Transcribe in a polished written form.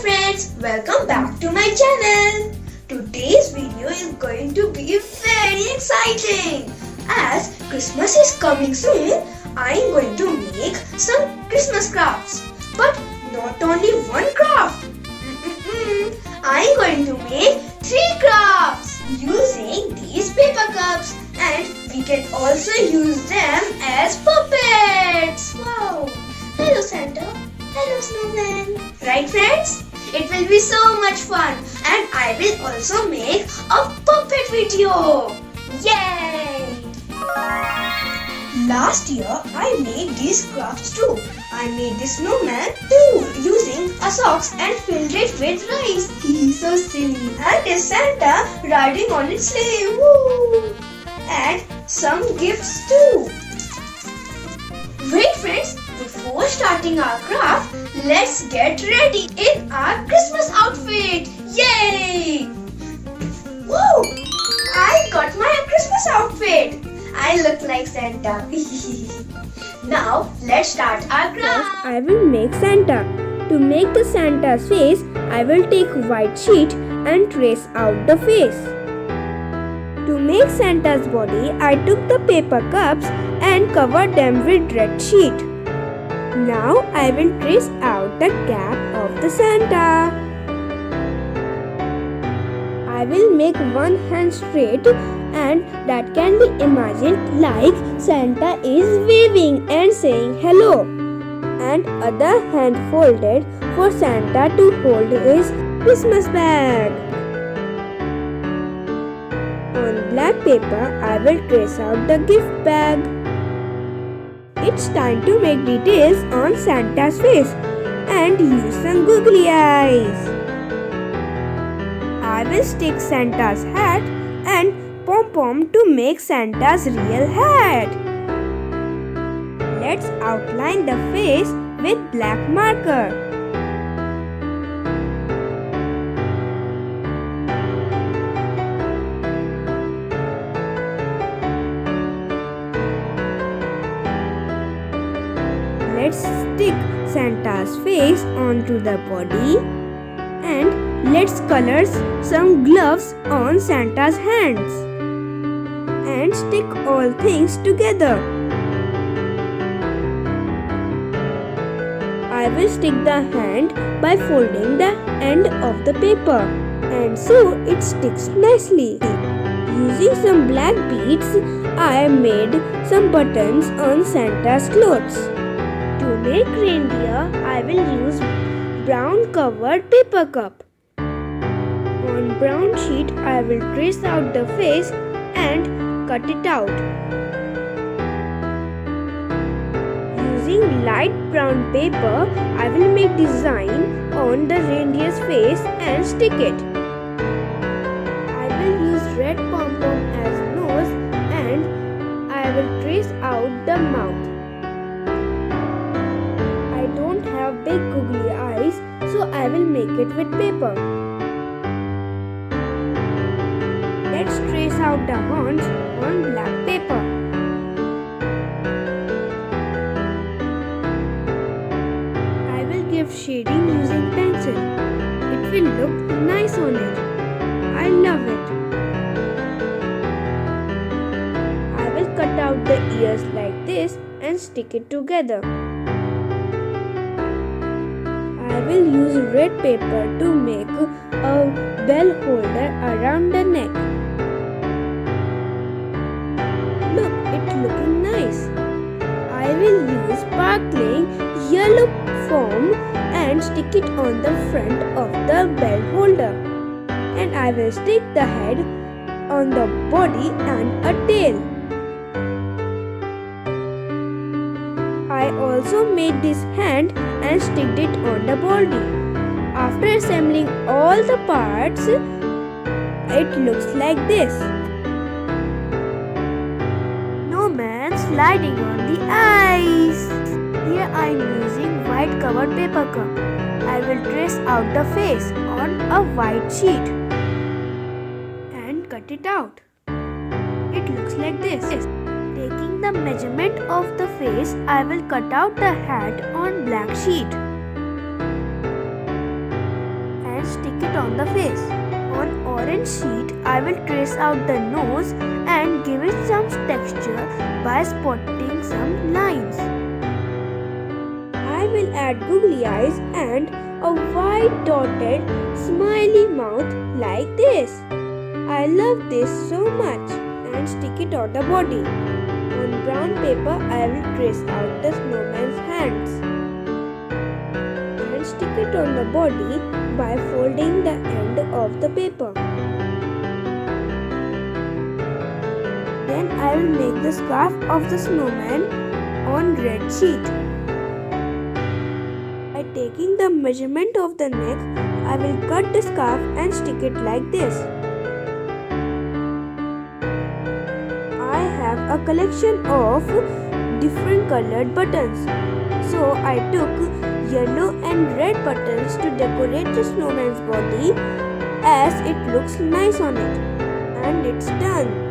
friends, welcome back to my channel. Today's video is going to be very exciting. As Christmas is coming soon, I am going to make some Christmas crafts. But not only one craft. I am going to make 3 crafts using these paper cups, and we can also use them as puppets. Wow! Hello Santa. Hello snowman. Right friends? It will be so much fun, and I will also make a puppet video. Yay! Last year I made these crafts too. I made this snowman too using a socks and filled it with rice. He's so silly. And this Santa riding on its sleigh. Woo! And some gifts too. Wait friends, before starting our craft, let's get ready in our Christmas outfit. Yay! Woo! I got my Christmas outfit. I look like Santa. Now let's start our craft. First, I will make Santa. To make the Santa's face, I will take white sheet and trace out the face. To make Santa's body, I took the paper cups and covered them with red sheet. Now I will trace out the cap of the Santa. I will make one hand straight, and that can be imagined like Santa is waving and saying hello, and other hand folded for Santa to hold his Christmas bag. On black paper, I will trace out the gift bag. It's time to make details on Santa's face and use some googly eyes. I will stick Santa's hat and pom-pom to make Santa's real hat. Let's outline the face with black marker. Let's stick Santa's face onto the body, and let's color some gloves on Santa's hands and stick all things together. I will stick the hand by folding the end of the paper, and so it sticks nicely. Using some black beads, I made some buttons on Santa's clothes. To make reindeer, I will use brown covered paper cup. On brown sheet, I will trace out the face and cut it out. Using light brown paper, I will make design on the reindeer's face and stick it. I will use red pom-pom as nose, and I will trace out the mouth. I don't have big googly eyes, so I will make it with paper. Let's trace out the horns on black paper. I will give shading using pencil. It will look nice on it. I love it. I will cut out the ears like this and stick it together. I will use red paper to make a bell holder around the neck. Look, it's looking nice. I will use sparkling yellow foam and stick it on the front of the bell holder. And I will stick the head on the body and a tail. I also made this hand and sticked it on the body. After assembling all the parts, it looks like this. Snowman sliding on the ice. Here I am using white covered paper cup. I will trace out the face on a white sheet and cut it out. It looks like this. Taking the measurement of the face, I will cut out the hat on black sheet. it on the face. On orange sheet, I will trace out the nose and give it some texture by spotting some lines. I will add googly eyes and a white dotted smiley mouth like this. I love this so much and stick it on the body. On brown paper, I will trace out the snowman's hands and stick it on the body by folding the end of the paper. Then I will make the scarf of the snowman on red sheet. By taking the measurement of the neck, I will cut the scarf and stick it like this. I have a collection of different colored buttons. So I took yellow and red buttons to decorate the snowman's body as it looks nice on it. And it's done.